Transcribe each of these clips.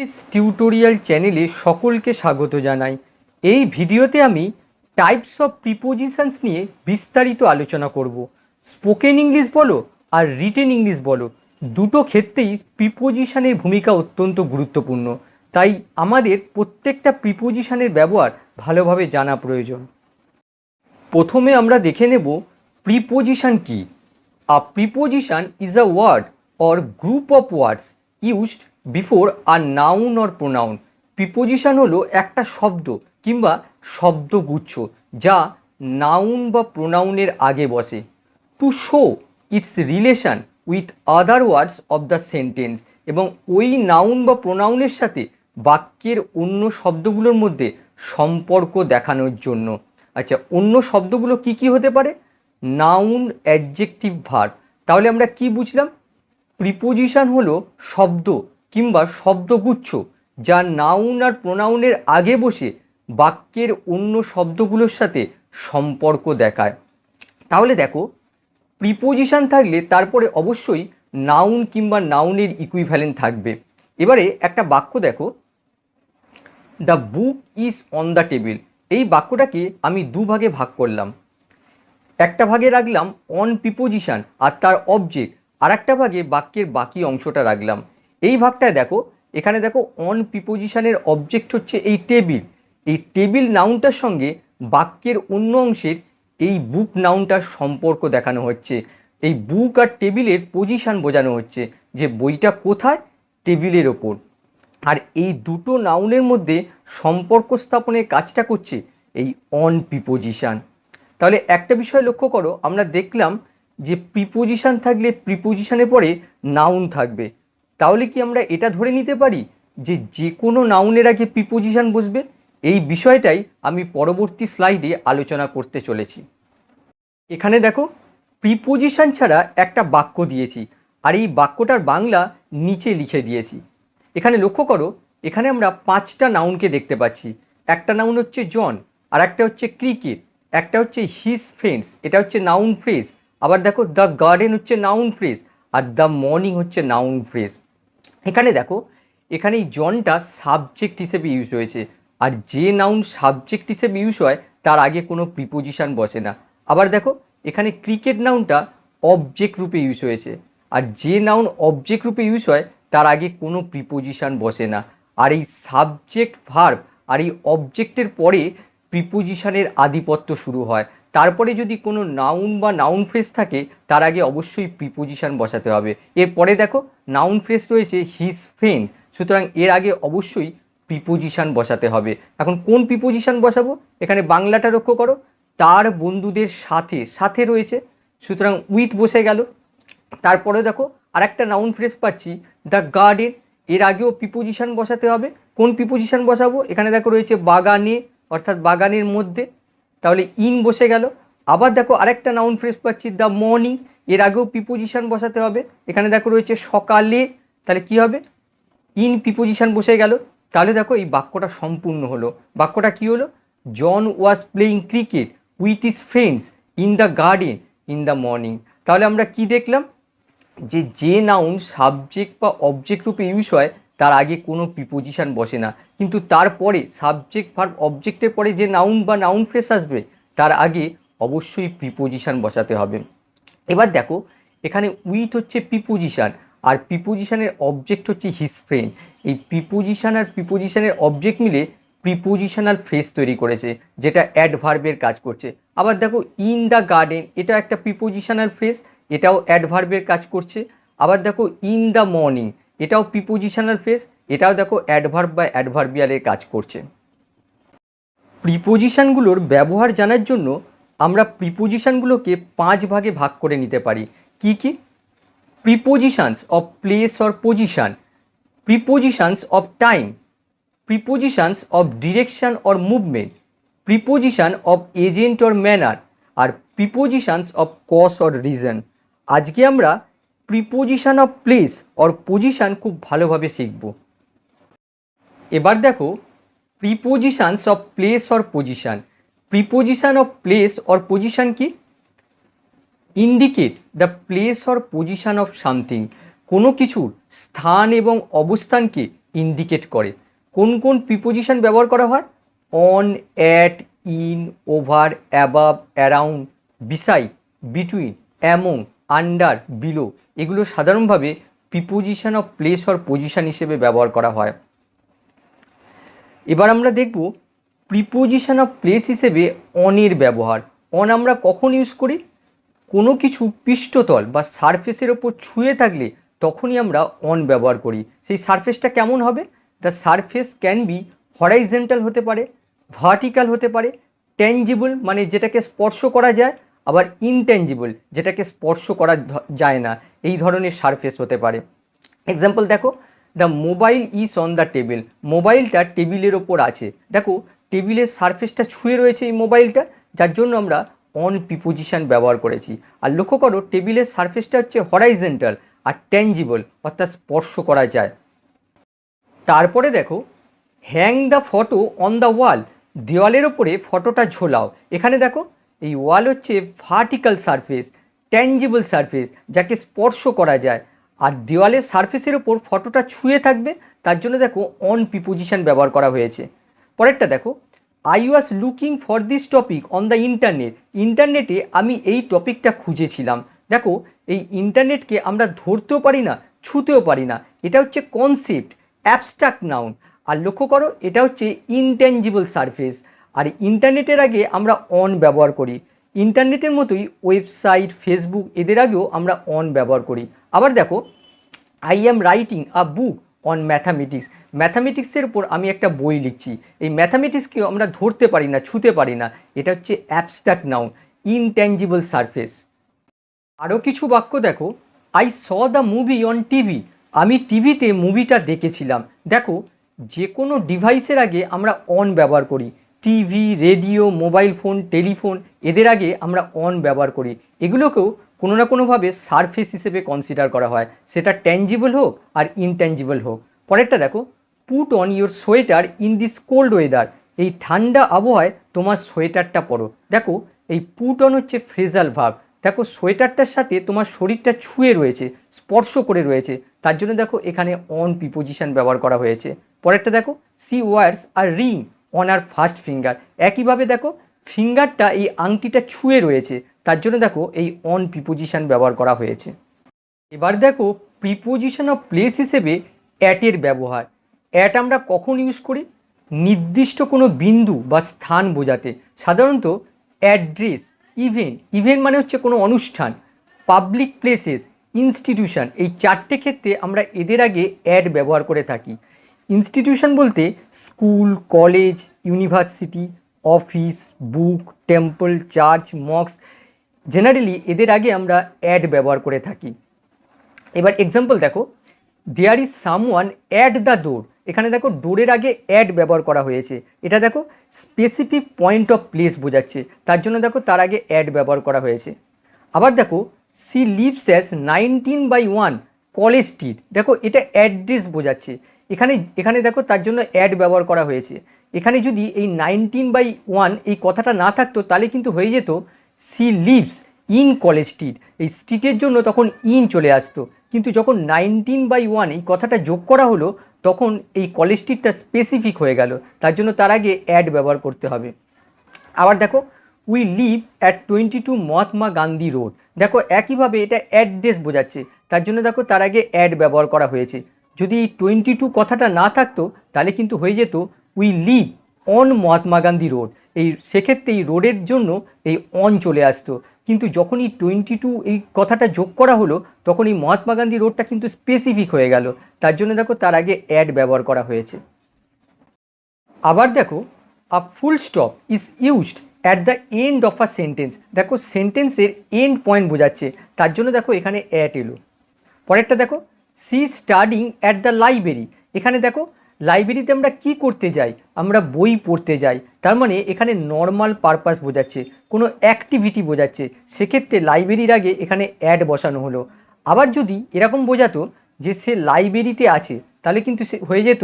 English tutorial চ্যানেলে সকলকে স্বাগত জানাই। এই ভিডিওতে আমি টাইপস অফ প্রিপোজিশনস নিয়ে বিস্তারিত আলোচনা করব। স্পোকেন ইংলিশ বলো আর রিটেন ইংলিশ বলো, দুটো ক্ষেত্রেই প্রিপোজিশনের ভূমিকা অত্যন্ত গুরুত্বপূর্ণ। তাই আমাদের প্রত্যেকটা প্রিপোজিশনের ব্যবহার ভালোভাবে জানা প্রয়োজন। প্রথমে আমরা দেখে নেব প্রিপোজিশন কি। A preposition is a word or group of words used before a noun or pronoun. Preposition হলো একটা শব্দ কিংবা শব্দগুচ্ছ যা নাউন বা প্রোনাউনের আগে বসে to show it's relation with other words of the sentence, এবং ওই নাউন বা প্রোনাউনের সাথে বাক্যের অন্য শব্দগুলোর মধ্যে সম্পর্ক দেখানোর জন্য। আচ্ছা, অন্য শব্দগুলো কি কি হতে পারে? Noun, adjective, verb. তাহলে আমরা কি বুঝলাম? প্রিপোজিশন হলো শব্দ কিংবা শব্দগুচ্ছ যা নাউন আর প্রোনাউনের আগে বসে বাক্যের অন্য শব্দগুলোর সাথে সম্পর্ক দেখায়। তাহলে দেখো, প্রিপোজিশন থাকলে তারপরে অবশ্যই নাউন কিংবা নাউনের ইকুইভ্যালেন্ট থাকবে। এবারে একটা বাক্য দেখো, the book is on the table. এই বাক্যটাকে আমি দুভাগে ভাগ করলাম। একটা ভাগে রাখলাম অন প্রিপোজিশন আর তার অবজেক্ট, আর একটা ভাগে বাক্যের বাকি অংশটা রাখলাম। এই ভাগটায় দেখো, এখানে দেখো অন প্রিপোজিশনের অবজেক্ট হচ্ছে এই টেবিল। এই টেবিল নাউনটার সঙ্গে বাক্যের অন্য অংশের এই বুক নাউনটার সম্পর্ক দেখানো হচ্ছে। এই বুক আর টেবিলের পজিশন বোঝানো হচ্ছে যে বইটা কোথায়, টেবিলের ওপর। আর এই দুটো নাউনের মধ্যে সম্পর্ক স্থাপনের কাজটা করছে এই অন প্রিপোজিশন। তাহলে একটা বিষয় লক্ষ্য করো, আমরা দেখলাম যে প্রিপোজিশন থাকলে প্রিপোজিশনের পরে নাউন থাকবে। তাহলে কি আমরা এটা ধরে নিতে পারি যে যে কোনো নাউনের আগে প্রিপোজিশন বসবে? এই বিষয়টাই আমি পরবর্তী স্লাইডে আলোচনা করতে চলেছি। এখানে দেখো, প্রিপোজিশন ছাড়া একটা বাক্য দিয়েছি আর এই বাক্যটার বাংলা নিচে লিখে দিয়েছি। এখানে লক্ষ্য করো, এখানে আমরা 5টা নাউনকে দেখতে পাচ্ছি। একটা নাউন হচ্ছে জন, আর একটা হচ্ছে ক্রিকেট, একটা হচ্ছে হিজ ফ্রেন্ডস, এটা হচ্ছে নাউন ফ্রেজ। আবার দেখো, দ্য গার্ডেন হচ্ছে noun phrase, are the morning হচ্ছে নাউন ফ্রেজ। এখানে দেখো, এখানে এই জনটা সাবজেক্ট হিসেবে ইউজ হয়েছে, আর যে নাউন সাবজেক্ট হিসেবে ইউজ হয় তার আগে কোনো প্রিপোজিশন বসে না। আবার দেখো, এখানে ক্রিকেট নাউনটা অবজেক্ট রূপে ইউজ হয়েছে, আর যে নাউন অবজেক্ট রূপে ইউজ হয় তার আগে কোনো প্রিপোজিশন বসে না। আর এই সাবজেক্ট, ভার্ব আর এই অবজেক্টের পরে প্রিপোজিশনের আধিপত্য শুরু হয়। তারপরে যদি কোনো নাউন বা নাউন ফ্রেজ থাকে তার আগে অবশ্যই প্রিপোজিশন বসাতে হবে। এরপরে দেখো, নাউন ফ্রেজ রয়েছে হিজ ফ্রেন্ড, সুতরাং এর আগে অবশ্যই প্রিপোজিশন বসাতে হবে। এখন কোন প্রিপোজিশন বসাবো? এখানে বাংলাটা লক্ষ্য করো, তার বন্ধুদের সাথে, সাথে রয়েছে, সুতরাং উইথ বসে গেল। তারপরে দেখো আরেকটা নাউন ফ্রেজ পাচ্ছি, দ্য গার্ডেন, এর আগেও প্রিপোজিশন বসাতে হবে। কোন প্রিপোজিশন বসাবো? এখানে দেখো রয়েছে বাগানে, অর্থাৎ বাগানের মধ্যে, তাহলে ইন বসে গেল। আবার দেখো আরেকটা নাউন ফ্রেজ পাচ্ছি, দ্য মর্নিং, এর আগেও প্রিপোজিশন বসাতে হবে। এখানে দেখো রয়েছে সকালে, তাহলে কি হবে? ইন প্রিপোজিশন বসে গেল। তাহলে দেখো এই বাক্যটা সম্পূর্ণ হলো। বাক্যটা কি হলো? John was playing cricket with his friends in the garden in the morning. তাহলে আমরা কি দেখলাম? যে নাউন সাবজেক্ট বা অবজেক্ট রূপে ইউজ হয় তার আগে কোনো প্রিপোজিশন বসে না, কিন্তু তারপরে সাবজেক্ট, ভার্ব, অবজেক্টের পরে যে নাউন বা নাউন ফ্রেজ আসবে তার আগে অবশ্যই প্রিপোজিশন বসাতে হবে। এবার দেখো, এখানে উইথ হচ্ছে প্রিপোজিশন আর প্রিপোজিশনের অবজেক্ট হচ্ছে হিজ ফ্রেন্ড। এই প্রিপোজিশন আর প্রিপোজিশনের অবজেক্ট মিলে প্রিপোজিশনাল ফ্রেজ তৈরি করেছে, যেটা অ্যাডভার্বের কাজ করছে। আবার দেখো, ইন দ্য গার্ডেন, এটা একটা প্রিপোজিশনাল ফ্রেজ, এটাও অ্যাডভার্বের কাজ করছে। আবার দেখো, ইন দ্য মর্নিং, এটাও প্রিপোজিশনাল ফ্রেজ, এটাও দেখো অ্যাডভার্ব বা অ্যাডভার্বিয়ালের কাজ করছে। প্রিপোজিশনগুলোর ব্যবহার জানার জন্য আমরা প্রিপোজিশনগুলোকে 5 ভাগে ভাগ করে নিতে পারি। কি কি? Prepositions of place or position, prepositions of time, prepositions of direction or movement, preposition of agent or manner, আর prepositions of cause or reason. আজকে আমরা preposition of place or position খুব ভালোভাবে শিখব। এবার দেখো, prepositions of place or position. Preposition of place or position কি? Indicate the place or position of something, কোনো কিছুর স্থান এবং অবস্থানকে ইন্ডিকেট করে। কোন কোন প্রিপোজিশন ব্যবহার করা হয়? On, at, in, over, above, around, beside, between, among, under, below, এগুলো সাধারণভাবে preposition of place or position হিসেবে ব্যবহার করা হয়। এবার আমরা দেখব প্রিপোজিশন অফ প্লেস হিসেবে অনের ব্যবহার। অন আমরা কখন ইউজ করি? কোনো কিছু পৃষ্ঠতল বা সারফেসের ওপর ছুঁয়ে থাকলে তখনই আমরা অন ব্যবহার করি। সেই সারফেসটা কেমন হবে? The surface can be horizontal হতে পারে, ভার্টিক্যাল হতে পারে, ট্যাঞ্জিবল মানে যেটাকে স্পর্শ করা যায়, আবার ইনট্যাঞ্জিবল যেটাকে স্পর্শ করা যায় না, এই ধরনের সারফেস হতে পারে। এক্সাম্পল দেখো, the mobile is on the table, মোবাইলটা টেবিলের ওপর আছে। দেখো টেবিলের সারফেসটা ছুঁয়ে রয়েছে এই মোবাইলটা, যার জন্য আমরা অন প্রিপোজিশন ব্যবহার করেছি। আর লক্ষ্য করো টেবিলের সারফেসটা হচ্ছে হরাইজেন্টাল আর ট্যাঞ্জিবল অর্থাৎ স্পর্শ করা যায়। তারপরে দেখো, hang the photo on the wall, দেওয়ালের ওপরে ফটোটা ঝোলাও। এখানে দেখো এই ওয়াল হচ্ছে ভার্টিক্যাল সারফেস, ট্যাঞ্জিবল সারফেস যাকে স্পর্শ করা যায়, আর দেওয়ালের সারফেসের ওপর ফটোটা ছুঁয়ে থাকবে, তার জন্য দেখো অন প্রিপোজিশন ব্যবহার করা হয়েছে। পরেরটা দেখো, I was looking for this topic on the internet, ইন্টারনেটে আমি এই টপিকটা খুঁজেছিলাম। দেখো এই ইন্টারনেটকে আমরা ধরতেও পারি না, ছুঁতেও পারি না, এটা হচ্ছে কনসেপ্ট, অ্যাবস্ট্রাক্ট নাউন। আর লক্ষ্য করো এটা হচ্ছে ইনট্যাঞ্জিবল সারফেস, আর ইন্টারনেটের আগে আমরা অন ব্যবহার করি। ইন্টারনেটের মতোই ওয়েবসাইট, ফেসবুক এদের আগেও আমরা অন ব্যবহার করি। আবার দেখো, I am writing a book on mathematics, ম্যাথামেটিক্সের উপর আমি একটা বই লিখছি। এই ম্যাথামেটিক্সকেও আমরা ধরতে পারি না, ছুঁতে পারি না, এটা হচ্ছে অ্যাবস্ট্রাক্ট নাউন, ইনট্যাঞ্জিবল সারফেস। আরও কিছু বাক্য দেখো, I saw the movie on TV, আমি টিভিতে মুভিটা দেখেছিলাম। দেখো যে কোনো ডিভাইসের আগে আমরা অন ব্যবহার করি, TV, radio, mobile phone, telephone এদের আগে আমরা অন ব্যবহার করি। এগুলোকেও কোনো না কোনোভাবে সারফেস হিসেবে কনসিডার করা হয়, সেটা ট্যাঞ্জিবল হোক আর ইনট্যাঞ্জিবল হোক। পরেরটা দেখো, put on your sweater in this cold weather, এই ঠান্ডা আবহাওয়ায় তোমার সোয়েটারটা পরো। দেখো এই পুট অন হচ্ছে ফ্রেজাল ভার্ব। দেখো সোয়েটারটার সাথে তোমার শরীরটা ছুঁয়ে রয়েছে, স্পর্শ করে রয়েছে, তার জন্য দেখো এখানে অন প্রিপোজিশন ব্যবহার করা হয়েছে। পরেরটা দেখো, she wears her ring on her first finger, একইভাবে দেখো ফিঙ্গারটা এই আংটিটা ছুঁয়ে রয়েছে, তার জন্য দেখো এই অন প্রিপোজিশন ব্যবহার করা হয়েছে। এবার দেখো প্রিপোজিশন অফ প্লেস হিসেবে অ্যাটের ব্যবহার। অ্যাট আমরা কখন ইউজ করি? নির্দিষ্ট কোনো বিন্দু বা স্থান বোঝাতে, সাধারণত অ্যাড্রেস, ইভেন্ট, ইভেন্ট মানে হচ্ছে কোনো অনুষ্ঠান, পাবলিক প্লেসেস, ইনস্টিটিউশন, এই চারটে ক্ষেত্রে আমরা এদের আগে অ্যাড ব্যবহার করে থাকি। ইনস্টিটিউশন বলতে স্কুল, কলেজ, ইউনিভার্সিটি, অফিস, বুক, টেম্পল, চার্চ, মক্স, জেনারেলি এদের আগে আমরা অ্যাড ব্যবহার করে থাকি। এবার এক্সাম্পল দেখো, there is someone at the door, এখানে দেখো ডোরের আগে অ্যাড ব্যবহার করা হয়েছে। এটা দেখো স্পেসিফিক পয়েন্ট অফ প্লেস বোঝাচ্ছে, তার জন্য দেখো তার আগে অ্যাড ব্যবহার করা হয়েছে। আবার দেখো, she lives as 19/1 college street, দেখো এটা অ্যাড্রেস বোঝাচ্ছে, এখানে দেখো তার জন্য অ্যাড ব্যবহার করা হয়েছে। এখানে যদি এই 19/1 এই কথাটা না থাকতো তাহলে কিন্তু হয়ে যেত she lives in college street, এই স্ট্রিটের জন্য তখন ইন চলে আসতো, কিন্তু যখন 19/1 এই কথাটা যোগ করা হলো তখন এই কলেজ স্ট্রিটটা স্পেসিফিক হয়ে গেল, তার জন্য তার আগে অ্যাড ব্যবহার করতে হবে। আবার দেখো, we live at 22 Mahatma Gandhi road, দেখো একইভাবে এটা অ্যাড্রেস বোঝাচ্ছে, তার জন্য দেখো তার আগে অ্যাড ব্যবহার করা হয়েছে। যদি এই 22 কথাটা না থাকতো তাহলে কিন্তু হয়ে যেত we live on Mahatma Gandhi road, সেক্ষেত্রে এই রোডের জন্য এই অন চলে আসতো, কিন্তু যখনই 22 এই কথাটা যোগ করা হলো তখন এই মহাত্মা গান্ধী রোডটা কিন্তু স্পেসিফিক হয়ে গেল, তার জন্য দেখো তার আগে অ্যাড ব্যবহার করা হয়েছে। আবার দেখো, a full stop is used at the end of a sentence, দেখো সেন্টেন্সের এন্ড পয়েন্ট বোঝাচ্ছে, তার জন্য দেখো এখানে অ্যাট এলো। পরেরটা দেখো, she studying at the library, এখানে দেখো লাইব্রেরিতে আমরা কি করতে যাই? আমরা বই পড়তে যাই, তার মানে এখানে নর্মাল পারপাস বোঝাচ্ছে, কোনো অ্যাক্টিভিটি বোঝাচ্ছে, সেক্ষেত্রে লাইব্রেরির আগে এখানে অ্যাড বসানো হলো। আবার যদি এরকম বোঝাতো যে সে লাইব্রেরিতে আছে তাহলে কিন্তু সে হয়ে যেত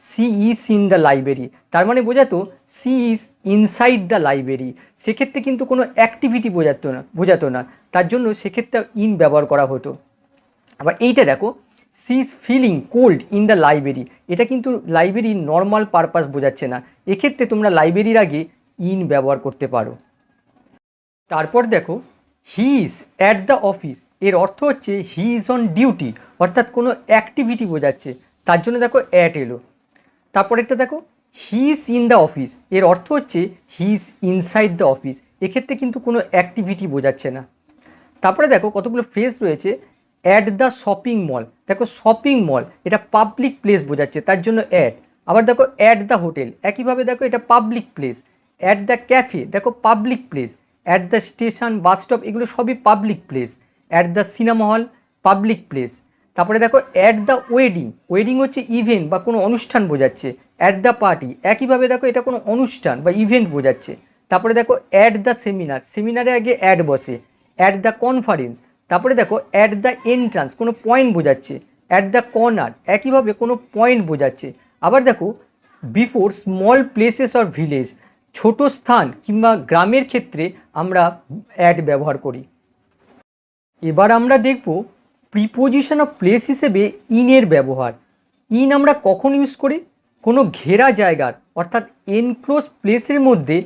she is in the library, তার মানে বোঝাতো she is inside the library, সেক্ষেত্রে কিন্তু কোনো অ্যাক্টিভিটি বোঝাতো না, তার জন্য সেক্ষেত্রে ইন ব্যবহার করা হতো। আবার এইটা দেখো, she is feeling cold in the library, এটা কিন্তু লাইব্রেরির নর্মাল পারপাস বোঝাচ্ছে না, এক্ষেত্রে তোমরা লাইব্রেরির আগে ইন ব্যবহার করতে পারো। তারপর দেখো he is at the office, এর অর্থ হচ্ছে হি ইজ অন ডিউটি, অর্থাৎ কোনো অ্যাক্টিভিটি বোঝাচ্ছে, তার জন্য দেখো অ্যাট এলো। তারপর একটা দেখো he is in the office, এর অর্থ হচ্ছে he is inside the office, এক্ষেত্রে কিন্তু কোনো অ্যাক্টিভিটি বোঝাচ্ছে না। তারপরে দেখো কতগুলো ফ্রেজ রয়েছে, অ্যাট দ্য শপিং মল, দেখো শপিং মল এটা পাবলিক প্লেস বোঝাচ্ছে, তার জন্য অ্যাট। আবার দেখো অ্যাট দ্য হোটেল, একইভাবে দেখো এটা public place. At the cafe, দেখো public place. At the station, bus stop, এগুলো সবই public place. At the cinema hall, public place. তারপরে দেখো অ্যাট দ্য ওয়েডিং, ওয়েডিং হচ্ছে ইভেন্ট বা কোনো অনুষ্ঠান বোঝাচ্ছে। অ্যাট দ্য পার্টি, একইভাবে দেখো এটা কোনো অনুষ্ঠান বা ইভেন্ট বোঝাচ্ছে। তারপরে দেখো অ্যাট দ্য সেমিনার, সেমিনারে আগে অ্যাট বসে। অ্যাট দ্য কনফারেন্স, তারপরে দেখো অ্যাট দ্য এন্ট্রান্স, কোনো পয়েন্ট বোঝাচ্ছে। অ্যাট দ্য কর্নার, একইভাবে কোনো পয়েন্ট বোঝাচ্ছে। আবার দেখো before small places or village, ছোট স্থান কিংবা গ্রামের ক্ষেত্রে আমরা অ্যাট ব্যবহার করি। এবার আমরা দেখব প্রিপোজিশন অফ প্লেস হিসেবে ইনের ব্যবহার। ইন আমরা কখন ইউজ করি? কোনো ঘেরা জায়গার অর্থাৎ এনক্লোজ প্লেসের মধ্যে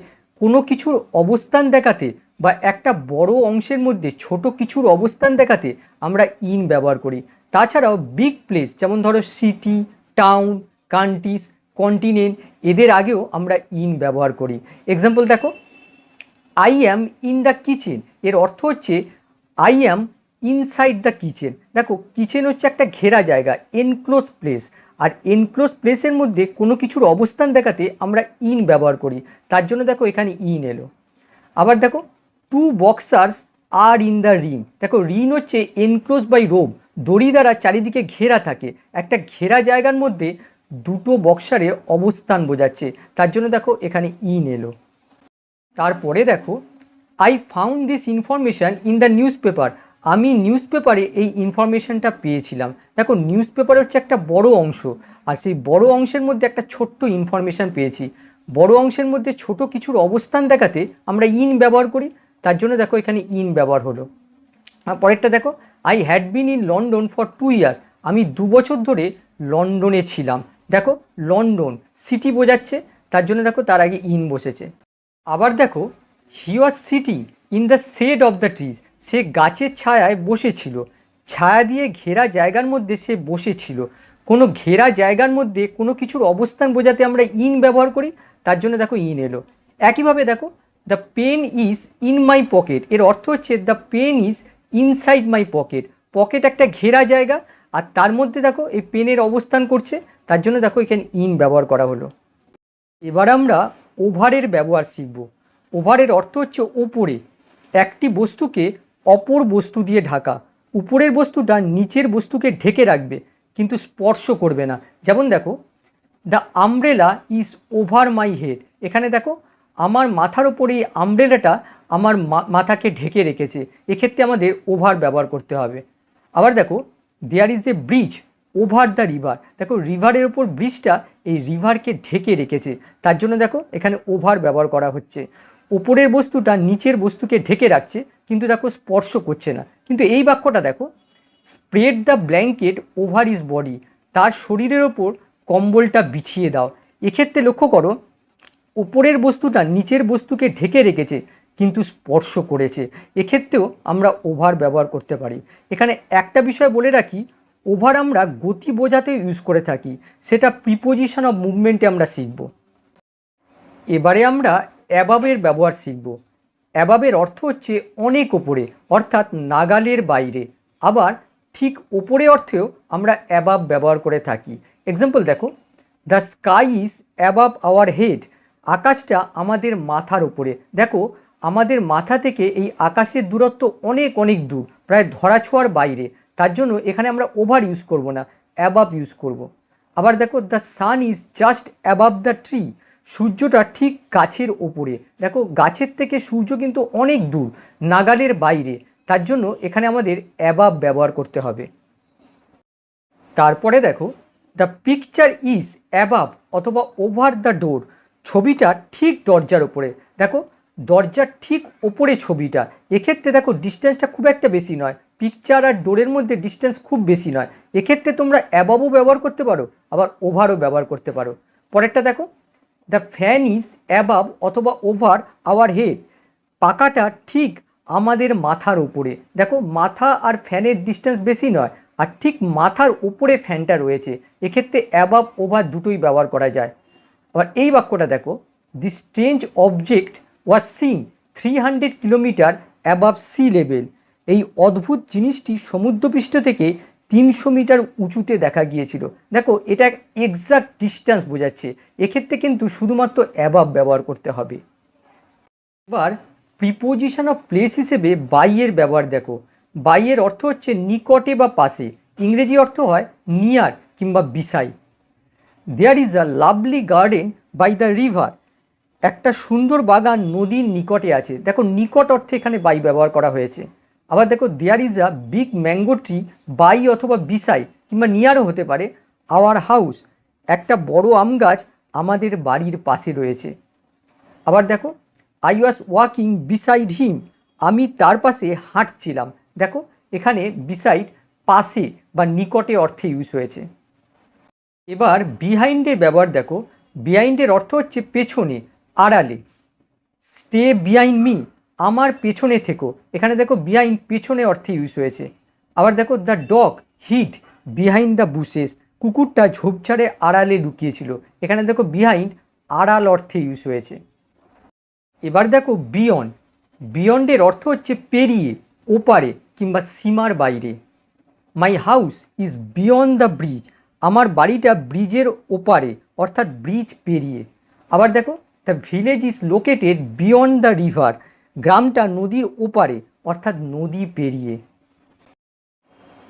কোনো কিছুর অবস্থান দেখাতে বা একটা বড় অংশের মধ্যে ছোট কিছুর অবস্থান দেখাতে আমরা ইন ব্যবহার করি। তাছাড়াও বিগ প্লেস যেমন ধরো সিটি, টাউন, কান্ট্রিজ, কন্টিনেন্ট, এদের আগেও আমরা ইন ব্যবহার করি। এক্সাম্পল দেখো, I am in the kitchen, এর অর্থ হচ্ছে I am inside the kitchen. দেখো কিচেন হচ্ছে একটা ঘেরা জায়গা, এনক্লোজ প্লেস, আর এনক্লোজ প্লেসের মধ্যে কোনো কিছুর অবস্থান দেখাতে আমরা ইন ব্যবহার করি, তার জন্য দেখো এখানে ইন এলো। আবার দেখো two boxers are in the ring, দেখো রিং হচ্ছে এনক্লোজ বাই রোপ, দড়ি দ্বারা চারিদিকে ঘেরা থাকে, একটা ঘেরা জায়গার মধ্যে দুটো বক্সারের অবস্থান বোঝাচ্ছে, তার জন্য দেখো এখানে ইন এলো। তারপরে দেখো I found this information in the news paper, আমি নিউজ পেপারে এই ইনফরমেশানটা পেয়েছিলাম। দেখো নিউজ পেপার হচ্ছে একটা বড় অংশ, আর সেই বড় অংশের মধ্যে একটা ছোট্ট ইনফরমেশান পেয়েছি। বড় অংশের মধ্যে ছোট কিছুর অবস্থান দেখাতে আমরা ইন ব্যবহার করি, তার জন্য দেখো এখানে ইন ব্যবহার হলো। পরেরটা দেখো I had been in London for 2 years, আমি 2 বছর ধরে লন্ডনে ছিলাম। দেখো লন্ডন সিটি বোঝাচ্ছে, তার জন্য দেখো তার আগে ইন বসেছে। আবার দেখো he was sitting in the shade of the trees, সে গাছের ছায়ায় বসেছিল, ছায়া দিয়ে ঘেরা জায়গার মধ্যে সে বসেছিল। কোনো ঘেরা জায়গার মধ্যে কোনো কিছুর অবস্থান বোঝাতে আমরা ইন ব্যবহার করি, তার জন্য দেখো ইন এলো। একইভাবে দেখো the pen is in my pocket, এর অর্থ হচ্ছে the pen is inside my pocket, pocket একটা ঘেরা জায়গা, আর তার মধ্যে দেখো এই পেনের অবস্থান করছে, তার জন্য দেখো এখানে ইন ব্যবহার করা হলো। এবার আমরা ওভারের ব্যবহার শিখব। ওভারের অর্থ হচ্ছে ওপরে, একটি বস্তুকে অপর বস্তু দিয়ে ঢাকা, উপরের বস্তুটা নিচের বস্তুকে ঢেকে রাখবে কিন্তু স্পর্শ করবে না। যেমন দেখো the umbrella is over my head, এখানে দেখো আমার মাথার ওপরে এই আমব্রেলাটা আমার মাথাকে ঢেকে রেখেছে, এক্ষেত্রে আমাদের ওভার ব্যবহার করতে হবে। আবার দেখো there is a bridge over the river, দেখো রিভারের ওপর ব্রিজটা এই রিভারকে ঢেকে রেখেছে, তার জন্য দেখো এখানে ওভার ব্যবহার করা হচ্ছে। ওপরের বস্তুটা নিচের বস্তুকে ঢেকে রাখছে কিন্তু দেখো স্পর্শ করছে না। কিন্তু এই বাক্যটা দেখো spread the blanket over his body, তার শরীরের ওপর কম্বলটা বিছিয়ে দাও, এক্ষেত্রে লক্ষ্য করো উপরের বস্তুটা নিচের বস্তুকে ঢেকে রেখেছে কিন্তু স্পর্শ করেছে, এক্ষেত্রেও আমরা ওভার ব্যবহার করতে পারি। এখানে একটা বিষয় বলে রাখি, ওভার আমরা গতি বোঝাতে ইউজ করে থাকি, সেটা প্রিপোজিশন অফ মুভমেন্টে আমরা শিখব। এবারে আমরা অ্যাবাবের ব্যবহার শিখব। অ্যাবাবের অর্থ হচ্ছে অনেক ওপরে, অর্থাৎ নাগালের বাইরে। আবার ঠিক ওপরে অর্থেও আমরা অ্যাবাব ব্যবহার করে থাকি। এক্সাম্পল দেখো the sky is অ্যাবাব our head, আকাশটা আমাদের মাথার উপরে। দেখো আমাদের মাথা থেকে এই আকাশের দূরত্ব অনেক অনেক দূর, প্রায় ধরাছোঁয়ার বাইরে, তার জন্য এখানে আমরা ওভার ইউজ করব না, অ্যাবাব ইউজ করব। আবার দেখো the sun is just অ্যাবাব the tree, সূর্যটা ঠিক গাছের ওপরে। দেখো গাছের থেকে সূর্য কিন্তু অনেক দূর, নাগালের বাইরে, তার জন্য এখানে আমাদের অ্যাবাব ব্যবহার করতে হবে। তারপরে দেখো দ্য পিকচার ইজ অ্যাবাব অথবা ওভার দ্য ডোর, ছবিটা ঠিক দরজার ওপরে। দেখো দরজার ঠিক ওপরে ছবিটা, এক্ষেত্রে দেখো ডিস্টেন্সটা খুব একটা বেশি নয়, পিকচার আর ডোরের মধ্যে ডিস্টেন্স খুব বেশি নয়। এক্ষেত্রে তোমরা অ্যাবাবও ব্যবহার করতে পারো, আবার ওভারও ব্যবহার করতে পারো। পরেরটা দেখো, দ্য ফ্যান ইজ অ্যাবাব অথবা ওভার আওয়ার হেড। পাখাটা ঠিক আমাদের মাথার উপরে। দেখো মাথা আর ফ্যানের ডিস্টেন্স বেশি নয়, আর ঠিক মাথার উপরে ফ্যানটা রয়েছে। এক্ষেত্রে অ্যাবাব ওভার দুটোই ব্যবহার করা যায়। আবার এই বাক্যটা দেখো, the strange object was seen 300 kilometre above sea level. এই অদ্ভুত জিনিসটি সমুদ্রপৃষ্ঠ থেকে 300 মিটার উঁচুতে দেখা গিয়েছিল। দেখো এটা এক্সাক্ট ডিস্টেন্স বোঝাচ্ছে, এক্ষেত্রে কিন্তু শুধুমাত্র অ্যাবাভ ব্যবহার করতে হবে। এবার প্রিপোজিশন অফ প্লেস হিসেবে বাই এর ব্যবহার দেখো। বাই এর অর্থ হচ্ছে নিকটে বা পাশে, ইংরেজি অর্থ হয় নিয়ার কিংবা beside. There is a lovely garden by the river. একটা সুন্দর বাগান নদীর নিকটে আছে। দেখো নিকট অর্থে এখানে বাই ব্যবহার করা হয়েছে। আবার দেখো there is a big mango tree by অথবা বিসাই কিংবা নিয়ারও হতে পারে আওয়ার হাউস। একটা বড় আম গাছ আমাদের বাড়ির পাশে রয়েছে। আবার দেখো আই ওয়াজ ওয়াকিং বিসাইড হিম। আমি তার পাশে হাঁটছিলাম। দেখো এখানে বিসাইড পাশে বা নিকটে অর্থে ইউজ হয়েছে। এবার বিহাইন্ডের ব্যবহার দেখো। বিহাইন্ডের অর্থ হচ্ছে পেছনে, আড়ালে। স্টে বিহাইন্ড মি, আমার পেছনে থেকো। এখানে দেখো বিহাইন্ড পেছনে অর্থে ইউজ হয়েছে। আবার দেখো the dog hid behind the bushes. কুকুরটা ঝোপঝাড়ে আড়ালে লুকিয়েছিল। এখানে দেখো বিহাইন্ড আড়াল অর্থে ইউজ হয়েছে। এবার দেখো বিয়ন্ড। বিয়ন্ডের অর্থ হচ্ছে পেরিয়ে, ওপারে কিংবা সীমার বাইরে। My house is beyond the bridge. আমার বাড়িটা ব্রিজের ওপারে অর্থাৎ ব্রিজ পেরিয়ে। আবার দেখো the village is located beyond the river. গ্রামটা নদীর ওপারে অর্থাৎ নদী পেরিয়ে।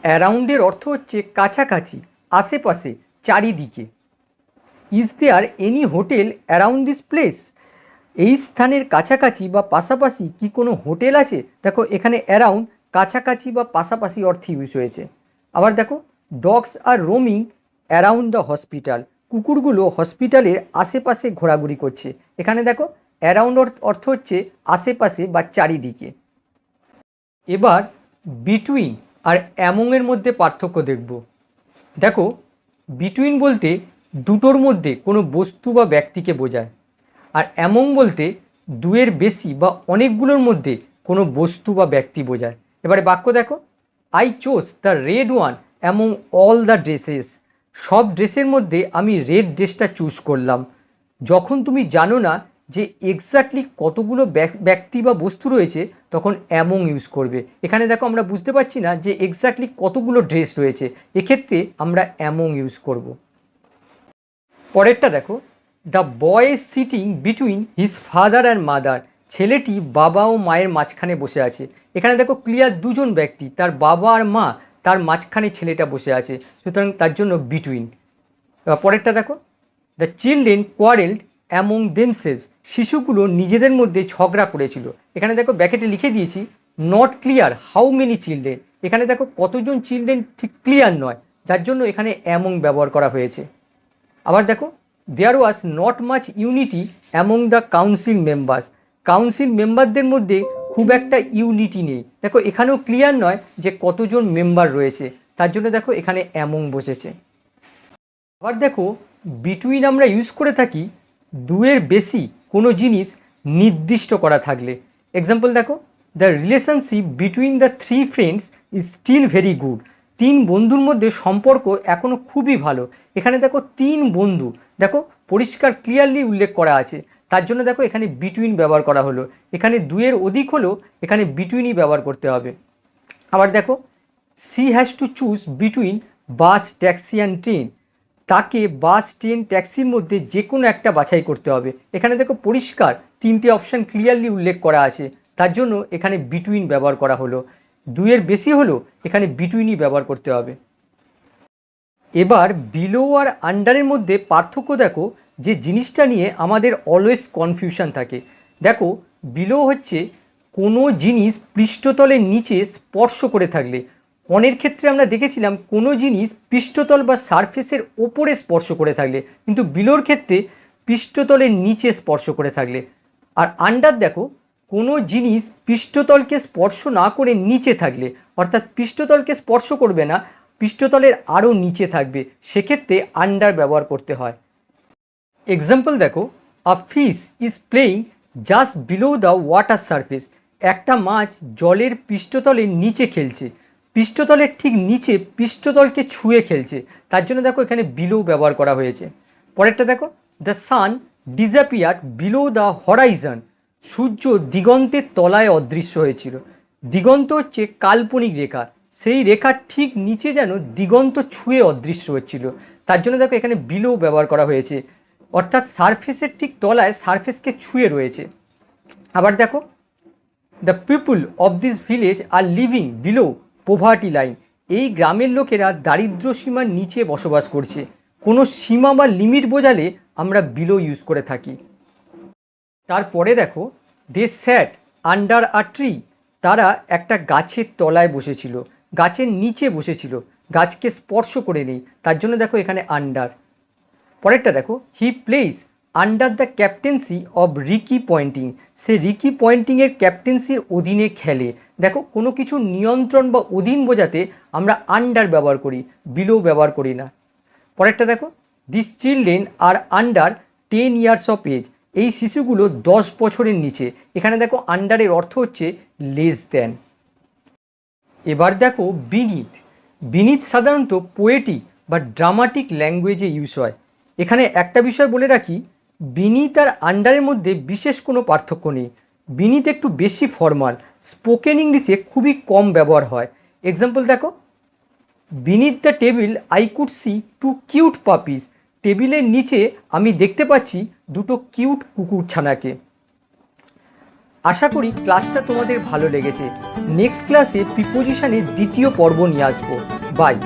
অ্যারাউন্ডের অর্থ হচ্ছে কাছাকাছি, আশেপাশে, চারিদিকে। Is there any hotel around this place. এই স্থানের কাছাকাছি বা পাশাপাশি কি কোনো হোটেল আছে? দেখো এখানে অ্যারাউন্ড কাছাকাছি বা পাশাপাশি অর্থে ইউজ হয়েছে। আবার দেখো dogs are roaming around the hospital. কুকুরগুলো হসপিটালের আশেপাশে ঘোরাঘুরি করছে। এখানে দেখো অ্যারাউন্ড অর্থ হচ্ছে আশেপাশে বা চারিদিকে। এবার বিটুইন আর অ্যামংয়ের মধ্যে পার্থক্য দেখব। দেখো বিটুইন বলতে দুটোর মধ্যে কোনো বস্তু বা ব্যক্তিকে বোঝায়, আর অ্যামং বলতে দুয়ের বেশি বা অনেকগুলোর মধ্যে কোনো বস্তু বা ব্যক্তি বোঝায়। এবারে বাক্য দেখো, I chose the red one among all the dresses. সব ড্রেসের মধ্যে আমি রেড ড্রেসটা চুজ করলাম। যখন তুমি জানো না যে এক্স্যাক্টলি কতগুলো ব্যক্তি বা বস্তু রয়েছে তখন অ্যামং ইউজ করবে। এখানে দেখো আমরা বুঝতে পারছি না যে এক্স্যাক্টলি কতগুলো ড্রেস রয়েছে, এক্ষেত্রে আমরা অ্যামং ইউজ করব। পরেরটা দেখো, the boy sitting between his father and mother. ছেলেটি বাবা ও মায়ের মাঝখানে বসে আছে। এখানে দেখো ক্লিয়ার দুজন ব্যক্তি, তার বাবা আর মা, তার মাঝখানে ছেলেটা বসে আছে, সুতরাং তার জন্য বিটুইন। পরেরটা দেখো, the children quarrelled among themselves. শিশুগুলো নিজেদের মধ্যে ঝগড়া করেছিল। এখানে দেখো ব্যাকেটে লিখে দিয়েছি not clear how many children. এখানে দেখো কতজন চিলড্রেন ঠিক ক্লিয়ার নয়, যার জন্য এখানে অ্যামং ব্যবহার করা হয়েছে। আবার দেখো there was not much unity among the council members. Council মেম্বারদের মধ্যে খুব একটা ইউনিটি নেই। দেখো এখানেও ক্লিয়ার নয় যে কতজন মেম্বার রয়েছে, তার জন্য দেখো এখানে অ্যামং বসেছে। আবার দেখো বিটুইন আমরা ইউজ করে থাকি দুয়ের বেশি কোনো জিনিস নির্দিষ্ট করা থাকলে। এক্সাম্পল দেখো, the relationship between the three friends is still very good. তিন বন্ধুর মধ্যে সম্পর্ক এখনও খুবই ভালো। এখানে দেখো তিন বন্ধু, দেখো পরিষ্কার ক্লিয়ারলি উল্লেখ করা আছে, তার জন্য দেখো এখানে বিটুইন ব্যবহার করা হলো। এখানে দুয়ের অধিক হলেও এখানে বিটুইনই ব্যবহার করতে হবে। আবার দেখো she has to choose between bus, taxi and train. তাকে বাস, ট্রেন, ট্যাক্সির মধ্যে যে কোনো একটা বাছাই করতে হবে। এখানে দেখো পরিষ্কার তিনটে অপশান ক্লিয়ারলি উল্লেখ করা আছে, তার জন্য এখানে বিটুইন ব্যবহার করা হলো। দুয়ের বেশি হলো এখানে বিটুইনই ব্যবহার করতে হবে। এবার বিলো আর আন্ডারের মধ্যে পার্থক্য দেখো, যে জিনিসটা নিয়ে আমাদের অলওয়েজ কনফিউশন থাকে। দেখো বিলো হচ্ছে কোনো জিনিস পৃষ্ঠতলের নিচে স্পর্শ করে থাকলে। অনেক ক্ষেত্রে আমরা দেখেছিলাম কোনো জিনিস পৃষ্ঠতল বা সারফেসের ওপরে স্পর্শ করে থাকলে, কিন্তু বিলোর ক্ষেত্রে পৃষ্ঠতলের নিচে স্পর্শ করে থাকলে। আর আন্ডার দেখো কোনো জিনিস পৃষ্ঠতলকে স্পর্শ না করে নিচে থাকলে। অর্থাৎ পৃষ্ঠতলকে স্পর্শ করবে না, পৃষ্ঠতলের আরও নিচে থাকবে, সেক্ষেত্রে আন্ডার ব্যবহার করতে হয়। এক্সাম্পল দেখো, আ fish is playing just below the water surface. একটা মাছ জলের পৃষ্ঠতলের নিচে খেলছে, পৃষ্ঠতলের ঠিক নিচে পৃষ্ঠতলকে ছুঁয়ে খেলছে, তার জন্য দেখো এখানে বিলো ব্যবহার করা হয়েছে। পরেরটা দেখো, the sun disappeared below the horizon. সূর্য দিগন্তের তলায় অদৃশ্য হয়েছিল। দিগন্ত হচ্ছে কাল্পনিক রেখা, সেই রেখার ঠিক নিচে যেন দিগন্ত ছুঁয়ে অদৃশ্য হচ্ছিল, তার জন্য দেখো এখানে বিলো ব্যবহার করা হয়েছে, অর্থাৎ সারফেসের ঠিক তলায় সারফেসকে ছুঁয়ে রয়েছে। আবার দেখো, the people of this village are living below poverty line. এই গ্রামের লোকেরা দারিদ্র সীমার নিচে বসবাস করছে। কোনো সীমা বা লিমিট বোঝালে আমরা বিলো ইউজ করে থাকি। তারপরে দেখো, দে স্যাট আন্ডার আ ট্রি। তারা একটা গাছের তলায় বসেছিল, গাছের নিচে বসেছিল, গাছকে স্পর্শ করে নেই, তার জন্য দেখো এখানে আন্ডার। পরেরটা দেখো, he plays under the captaincy of Ricky Ponting. সে রিকি পয়েন্টিংয়ের ক্যাপ্টেন্সির অধীনে খেলে। দেখো কোনো কিছু নিয়ন্ত্রণ বা অধীন বোঝাতে আমরা আন্ডার ব্যবহার করি, বিলো ব্যবহার করি না। পরেরটা দেখো, this children are under 10 years of age. এই শিশুগুলো 10 বছরের নিচে। এখানে দেখো আন্ডারের অর্থ হচ্ছে লেস দ্যান। এবার দেখো বিনিথ। বিনিথ সাধারণত পোয়েটিক বা ড্রামাটিক ল্যাঙ্গুয়েজে ইউজ হয়। এখানে একটা বিষয় বলে রাখি, বিনিথ আর আন্ডারের মধ্যে বিশেষ কোনো পার্থক্য নেই। বিনিথ একটু বেশি ফর্মাল, স্পোকেন ইংলিশে খুবই কম ব্যবহার হয়। এক্সাম্পল দেখো, beneath the table I could see 2 cute puppies. টেবিলের নিচে আমি দেখতে পাচ্ছি 2টো কিউট কুকুর ছানাকে। আশা করি ক্লাসটা তোমাদের ভালো লেগেছে। নেক্সট ক্লাসে প্রিপোজিশনের দ্বিতীয় পর্ব নিয়ে আসবো। বাই।